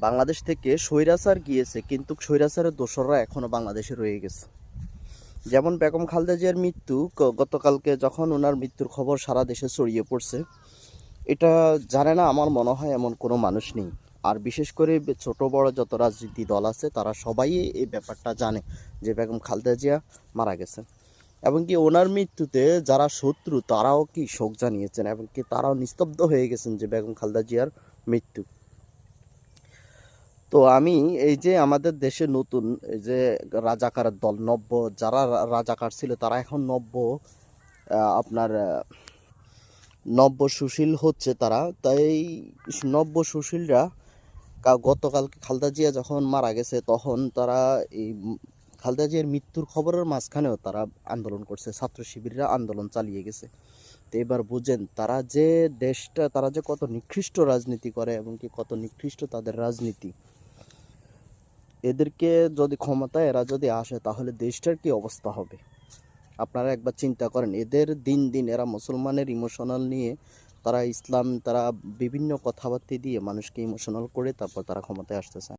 বাংলাদেশ থেকে স্বৈরাচার গিয়েছে, কিন্তু স্বৈরাচারের দোসররা এখনো বাংলাদেশে রয়ে গেছে। যেমন বেগম খালেদা জিয়ার মৃত্যু, গতকালকে যখন ওনার মৃত্যুর খবর সারা দেশে ছড়িয়ে পড়ছে, এটা জানে না আমার মনে হয় এমন কোনো মানুষ নেই। আর বিশেষ করে ছোট বড় যত রাজনীতি দল আছে তারা সবাই এই ব্যাপারটা জানে যে বেগম খালেদা জিয়া মারা গেছেন। এবং কি ওনার মৃত্যুতে যারা শত্রু তারাও কি শোক জানিয়েছেন, এবং কি তারাও নিস্তব্ধ হয়ে গেছেন যে বেগম খালেদা জিয়ার মৃত্যু। তো আমি এই যে আমাদের দেশে নতুন এই যে রাজাকারের দল নব্য, যারা রাজাকার ছিল তারা এখন নব্য আপনার নব্য সুশীল হচ্ছে তারা। তাই নব্য সুশীলরা গতকালকে খালেদা জিয়া যখন মারা গেছে তখন তারা এই খালেদা জিয়ার মৃত্যুর খবরের মাঝখানেও তারা আন্দোলন করছে, ছাত্র শিবিররা আন্দোলন চালিয়ে গেছে। তো এবার বুঝেন তারা যে দেশটা, তারা যে কত নিকৃষ্ট রাজনীতি করে এবং কি কত নিকৃষ্ট তাদের রাজনীতি। এদেরকে যদি ক্ষমতায় এরা যদি আসে তাহলে দেশটার কি অবস্থা হবে আপনারা একবার চিন্তা করেন। এদের দিন দিন এরা মুসলমানের ইমোশনাল নিয়ে, তারা ইসলাম, তারা বিভিন্ন কথাবার্তা দিয়ে মানুষকে ইমোশনাল করে তারপর তারা ক্ষমতায় আসতেছে।